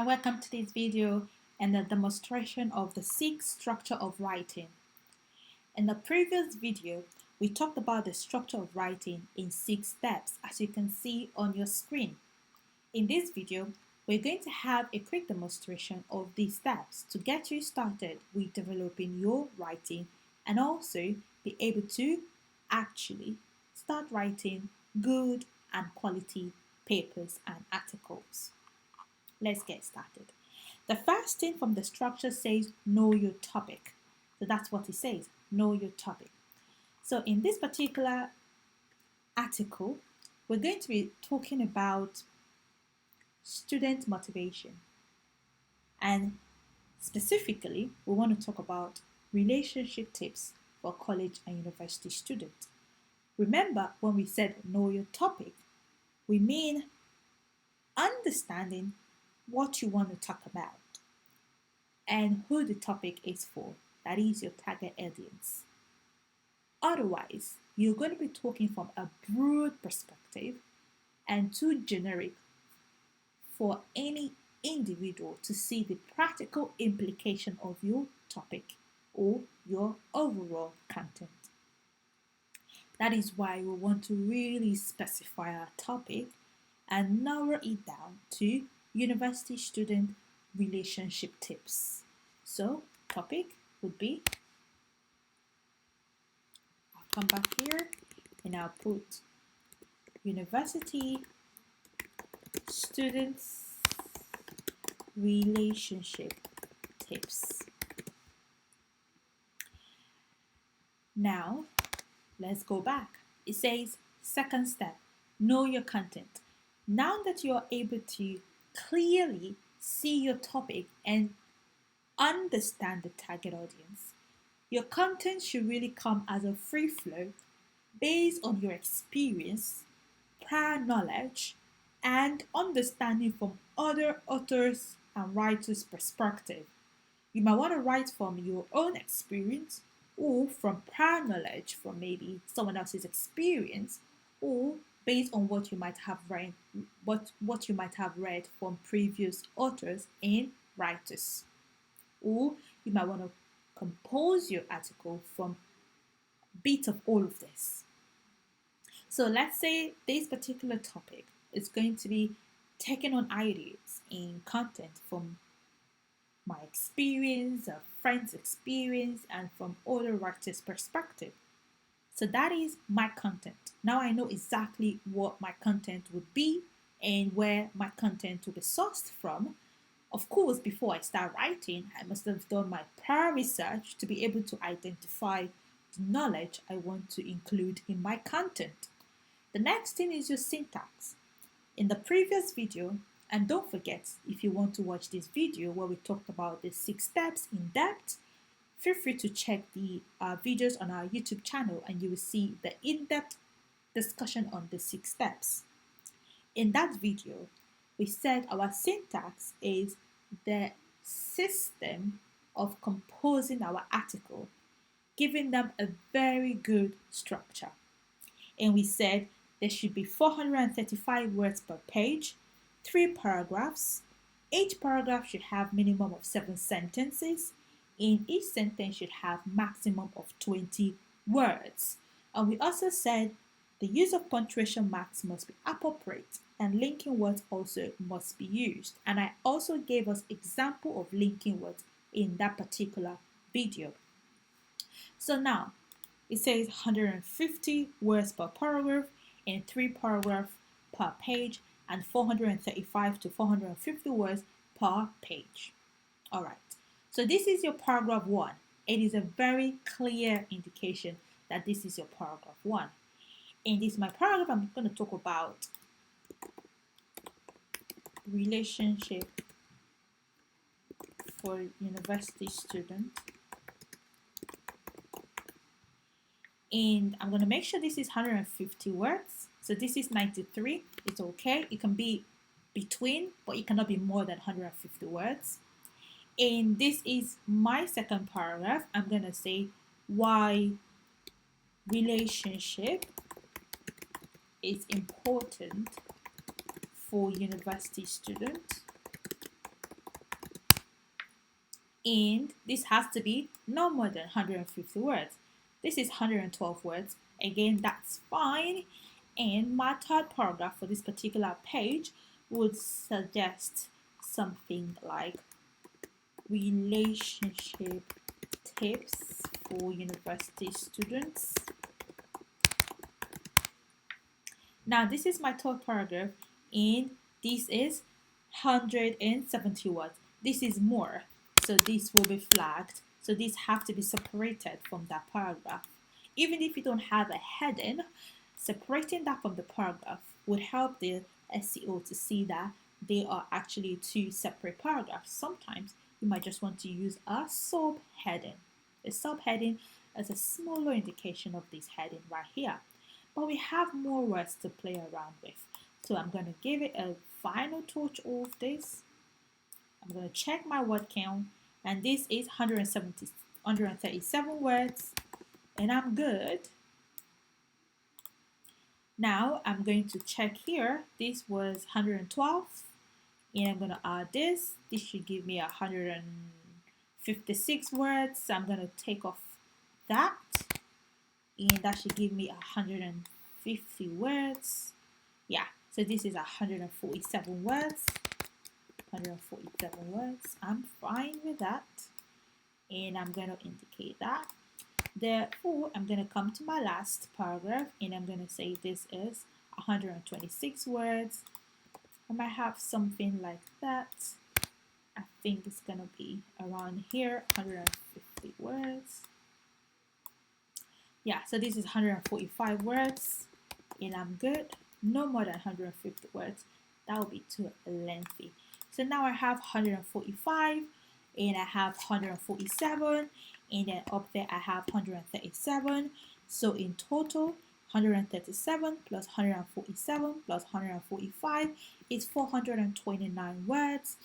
and welcome to this video and the demonstration of the sixth structure of writing. In the previous video, we talked about the structure of writing in 6 steps, as you can see on your screen. In this video, we're going to have a quick demonstration of these steps to get you started with developing your writing and also be able to actually start writing good and quality papers and articles. Let's get started. The first thing from the structure says know your topic. So that's what it says, know your topic. So in this particular article, we're going to be talking about student motivation. And specifically, we want to talk about relationship tips for college and university students. Remember, when we said know your topic, we mean understanding what you want to talk about and who the topic is for, that is your target audience. Otherwise, you're going to be talking from a broad perspective and too generic for any individual to see the practical implication of your topic or your overall content. That is why we want to really specify our topic and narrow it down to university student relationship tips. So, topic would be, I'll come back here and I'll put university students relationship tips. Now, let's go back. It says, second step, know your content. Now that you are able to clearly see your topic and understand the target audience, your content should really come as a free flow based on your experience, prior knowledge, and understanding from other authors and writers' perspective. You might want to write from your own experience or from prior knowledge from maybe someone else's experience, or based on what you might have read, what you might have read from previous authors and writers. Or you might want to compose your article from bits of all of this. So let's say this particular topic is going to be taking on ideas in content from my experience, a friend's experience, and from other writers' perspective. So that is my content. Now I know exactly what my content would be and where my content will be sourced from. Of course, before I start writing, I must have done my prior research to be able to identify the knowledge I want to include in my content. The next thing is your syntax. In the previous video, and don't forget, if you want to watch this video where we talked about the 6 steps in depth, feel free to check the videos on our YouTube channel and you will see the in-depth discussion on the 6 steps. In that video, we said our syntax is the system of composing our article, giving them a very good structure. And we said there should be 435 words per page, 3 paragraphs. Each paragraph should have minimum of 7 sentences. In each sentence should have maximum of 20 words. And we also said the use of punctuation marks must be appropriate and linking words also must be used. And I also gave us example of linking words in that particular video. So now it says 150 words per paragraph and 3 paragraphs per page and 435 to 450 words per page. All right. So this is your paragraph 1. It is a very clear indication that this is your paragraph 1. In this my paragraph, I'm going to talk about relationship for university students. And I'm going to make sure this is 150 words. So this is 93. It's okay. It can be between, but it cannot be more than 150 words. And this is my second paragraph. I'm going to say why relationship is important for university students. And this has to be no more than 150 words. This is 112 words. Again, that's fine. And my third paragraph for this particular page would suggest something like relationship tips for university students. Now, this is my third paragraph, and this is 170 words. This is more, so this will be flagged. So these have to be separated from that paragraph. Even if you don't have a heading, separating that from the paragraph would help the SEO to see that they are actually two separate paragraphs. Sometimes you might just want to use a subheading. A subheading is a smaller indication of this heading right here. But we have more words to play around with. So I'm going to give it a final touch of this. I'm going to check my word count, and this is 137 words, and I'm good. Now I'm going to check here. This was 112, and I'm going to add this. This should give me 156 words. So I'm going to take off that, and that should give me 150 words. Yeah, so this is 147 words. 147 words. I'm fine with that, and I'm going to indicate that. Therefore, I'm going to come to my last paragraph, and I'm going to say this is 126 words. I might have something like that. I think it's going to be around here, 150 words. Yeah, so this is 145 words, and I'm good. No more than 150 words. That will be too lengthy. So now I have 145, and I have 147, and then up there I have 137. So in total, 137 plus 147 plus 145 is 429 words.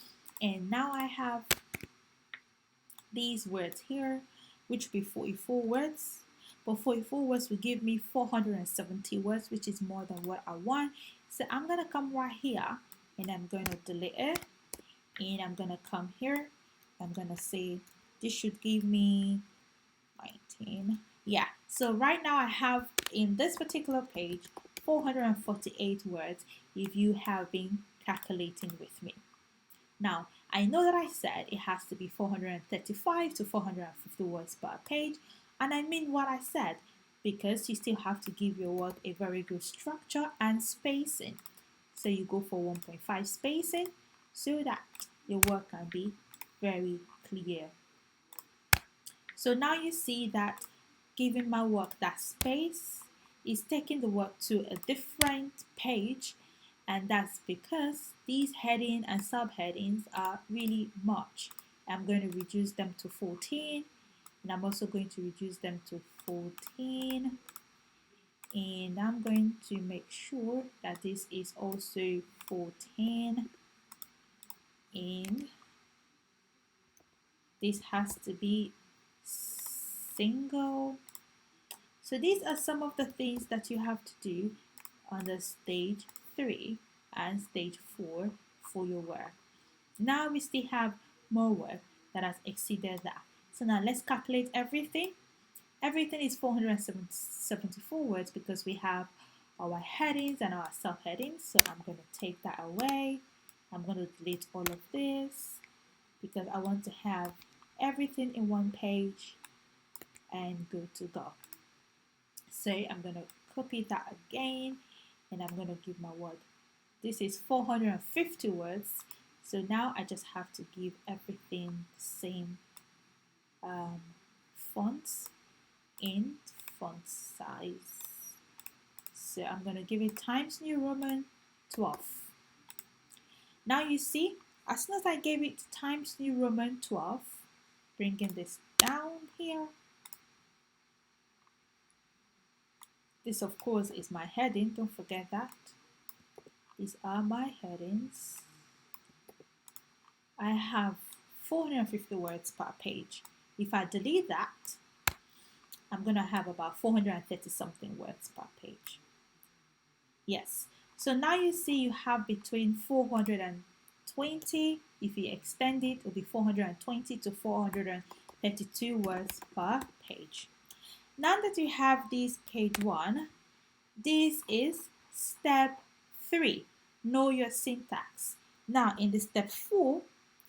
And now I have these words here, which will be 44 words. But 44 words will give me 470 words, which is more than what I want. So I'm going to come right here, and I'm going to delete it. And I'm going to come here. I'm going to say this should give me 19. Yeah, so right now I have in this particular page 448 words if you have been calculating with me. Now, I know that I said it has to be 435 to 450 words per page, and I mean what I said, because you still have to give your work a very good structure and spacing. So you go for 1.5 spacing so that your work can be very clear. So now you see that giving my work that space is taking the work to a different page, and that's because these headings and subheadings are really much. I'm going to reduce them to 14, and I'm also going to reduce them to 14, and I'm going to make sure that this is also 14, and this has to be single. So these are some of the things that you have to do on the stage 3 and stage 4 for your work. Now we still have more work that has exceeded that. So now let's calculate everything. Everything is 474 words because we have our headings and our subheadings. So I'm going to take that away. I'm going to delete all of this because I want to have everything in one page and good to go. So I'm going to copy that again, and I'm going to give my word. This is 450 words. So now I just have to give everything the same fonts in font size. So I'm going to give it Times New Roman 12. Now you see, as soon as I gave it Times New Roman 12, bringing this down here. This, of course, is my heading. Don't forget that. These are my headings. I have 450 words per page. If I delete that, I'm going to have about 430 something words per page. Yes. So now you see you have between 420 420. If you extend it, it will be 420 to 432 words per page. Now that you have this page 1, this is step 3. Know your syntax. Now in the step 4,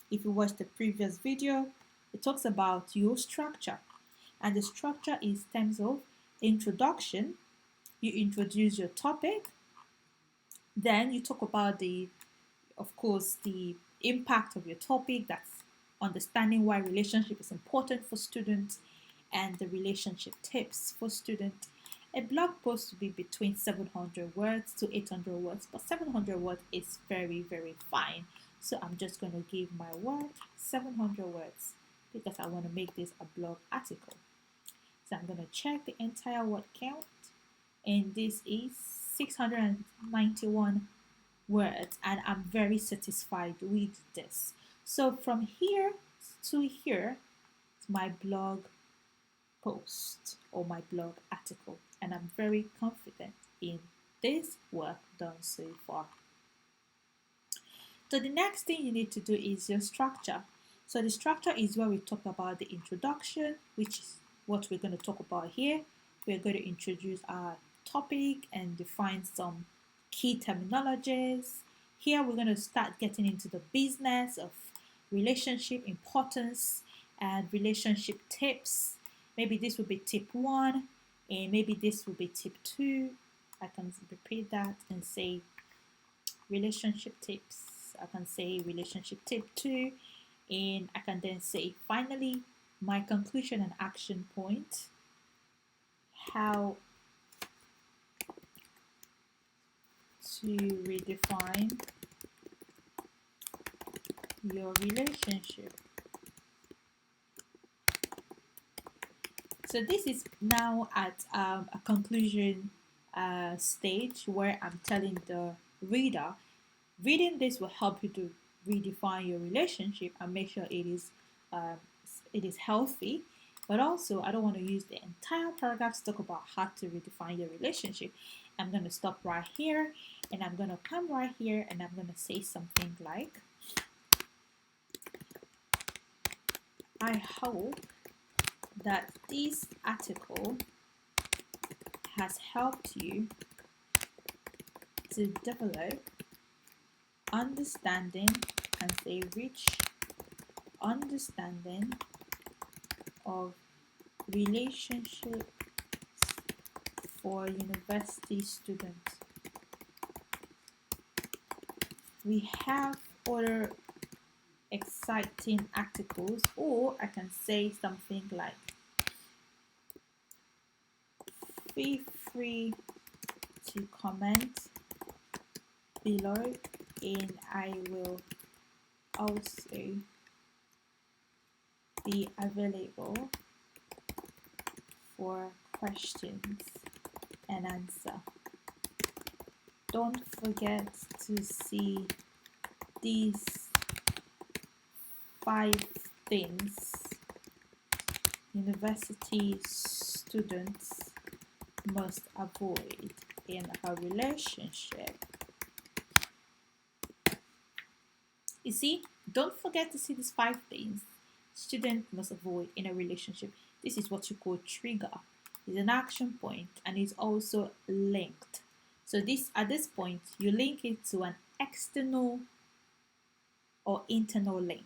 if you watch the previous video, it talks about your structure. And the structure is in terms of introduction. You introduce your topic. Then you talk about of course, the impact of your topic. That's understanding why relationship is important for students and the relationship tips for students. A blog post will be between 700 words to 800 words, but 700 words is very, very fine. So I'm just going to give my word 700 words because I want to make this a blog article. So I'm going to check the entire word count, and this is 691 words, and I'm very satisfied with this. So from here to here, it's my blog post or my blog article, and I'm very confident in this work done so far. So the next thing you need to do is your structure. So the structure is where we talk about the introduction, which is what we're going to talk about here. We're going to introduce our topic and define some key terminologies. Here we're going to start getting into the business of relationship importance and relationship tips. Maybe this will be tip 1 and maybe this will be tip 2. I can repeat that and say relationship tips. I can say relationship tip 2, and I can then say finally my conclusion and action point, how to redefine your relationship. So this is now at a conclusion stage where I'm telling the reader, reading this will help you to redefine your relationship and make sure it is healthy. But also, I don't want to use the entire paragraph to talk about how to redefine your relationship. I'm going to stop right here, and I'm going to come right here, and I'm going to say something like, I hope that this article has helped you to develop understanding and say rich understanding of relationships for university students. We have other exciting articles, or I can say something like, feel free to comment below and I will also be available for questions and answer. Don't forget to see these 5 things university students must avoid in a relationship. You see, don't forget to see these 5 things students must avoid in a relationship. This is what you call trigger. It's an action point and it's also linked. So this, at this point, you link it to an external or internal link.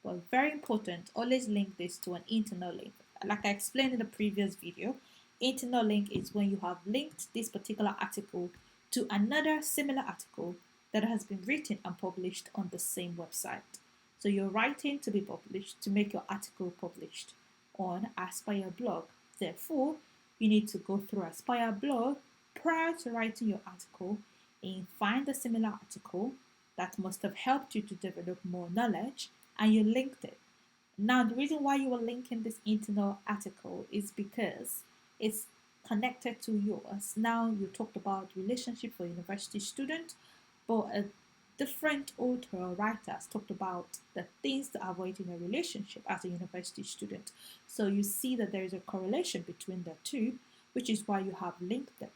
But very important, always link this to an internal link. Like I explained in the previous video, internal link is when you have linked this particular article to another similar article that has been written and published on the same website. So you're writing to be published to make your article published on Aspire blog. Therefore, you need to go through Aspire blog prior to writing your article and find a similar article that must have helped you to develop more knowledge, and you linked it. Now, the reason why you are linking this internal article is because it's connected to yours. Now, you talked about relationship for university students, but a different author or writers talked about the things to avoid in a relationship as a university student. So you see that there is a correlation between the two, which is why you have linked them.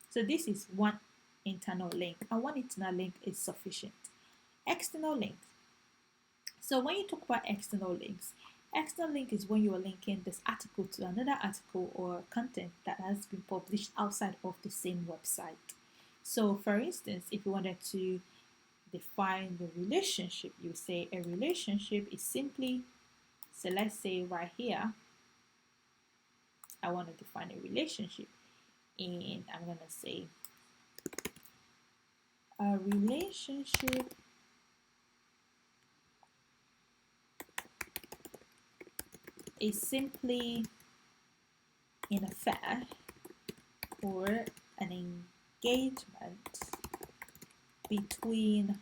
So this is one internal link, and one internal link is sufficient. External link, So when you talk about external link is when you are linking this article to another article or content that has been published outside of the same website. So for instance, if you wanted to define the relationship, you say a relationship is simply, so let's say right here, I want to define a relationship, and I'm going to say a relationship is simply an affair or an engagement between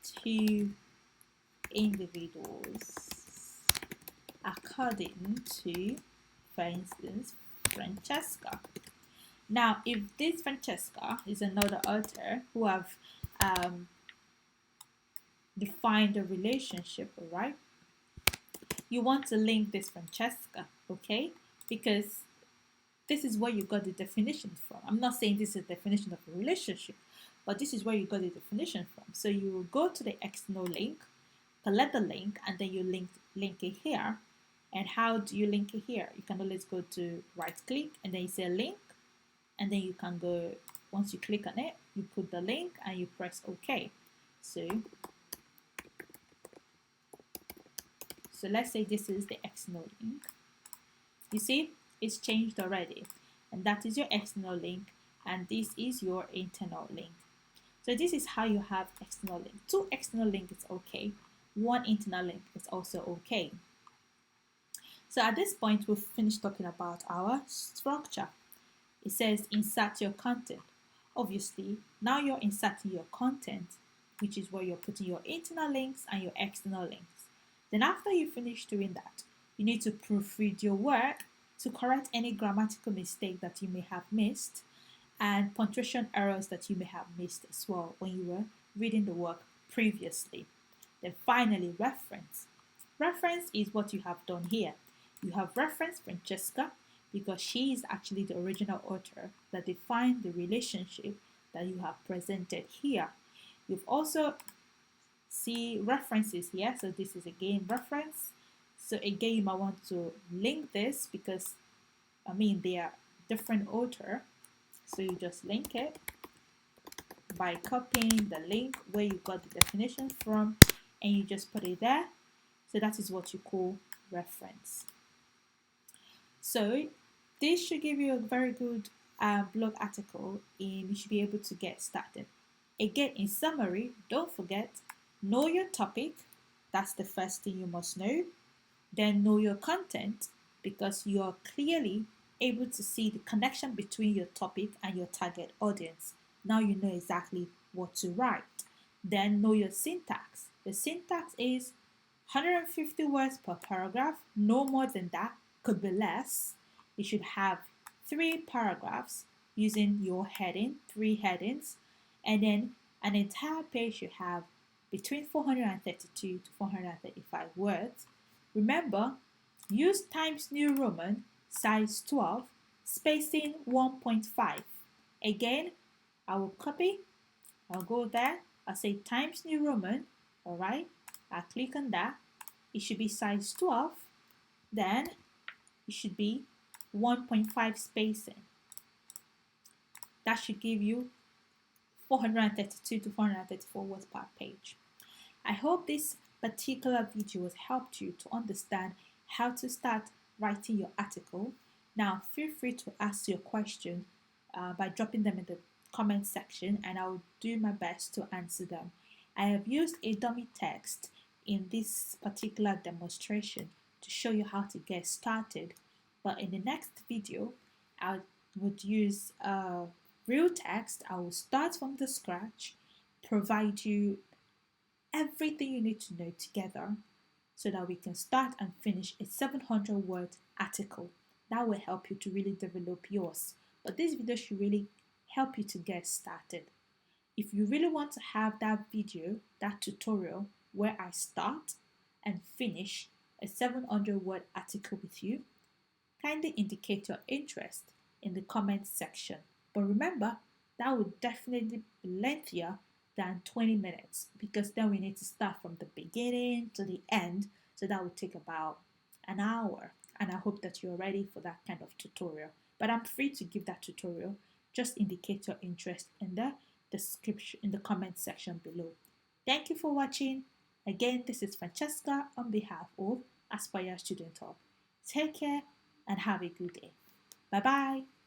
two individuals according to, for instance, Francesca. Now, if this Francesca is another author who have defined a relationship, right? You want to link this Francesca, okay? Because this is where you got the definition from. I'm not saying this is the definition of a relationship, but this is where you got the definition from. So you will go to the external link, collect the link, and then you link it here. And how do you link it here? You can always go to right click and then you say link, and then you can go, once you click on it, you put the link and you press OK. So let's say this is the external link. You see, it's changed already, and that is your external link, and this is your internal link. So this is how you have external link. 2 external link is okay. 1 internal link is also okay. So at this point, we've finished talking about our structure. It says insert your content. Obviously, now you're inserting your content, which is where you're putting your internal links and your external links. Then after you finish doing that, you need to proofread your work to correct any grammatical mistake that you may have missed and punctuation errors that you may have missed as well when you were reading the work previously. Then finally, reference. Reference is what you have done here. You have referenced Francesca because she is actually the original author that defined the relationship that you have presented here. You've also see references here. So this is again reference. So again, you might want to link this because they are different author. So you just link it by copying the link where you got the definition from, and you just put it there. So that is what you call reference. So this should give you a very good blog article, and you should be able to get started. Again, in summary, don't forget, know your topic. That's the first thing you must know. Then know your content, because you are clearly able to see the connection between your topic and your target audience. Now you know exactly what to write. Then know your syntax. The syntax is 150 words per paragraph, no more than that, could be less. You should have 3 paragraphs using your heading, 3 headings, and then an entire page should have between 432 to 435 words. Remember, use Times New Roman, size 12, spacing 1.5. Again, I will copy, I'll go there, I'll say Times New Roman, alright, I'll click on that, it should be size 12, then it should be 1.5 spacing. That should give you 432 to 434 words per page. I hope this particular video has helped you to understand how to start writing your article. Now feel free to ask your question by dropping them in the comment section, and I will do my best to answer them. I have used a dummy text in this particular demonstration to show you how to get started, but in the next video I would use real text. I will start from the scratch, provide you everything you need to know together so that we can start and finish a 700 word article. That will help you to really develop yours. But this video should really help you to get started. If you really want to have that video, that tutorial where I start and finish a 700 word article with you, kindly indicate your interest in the comment section. But remember, that would definitely be lengthier than 20 minutes because then we need to start from the beginning to the end. So that would take about an hour. And I hope that you're ready for that kind of tutorial. But I'm free to give that tutorial. Just indicate your interest in the description, in the comment section below. Thank you for watching. Again, this is Francesca on behalf of Aspire Student Talk. Take care and have a good day. Bye bye.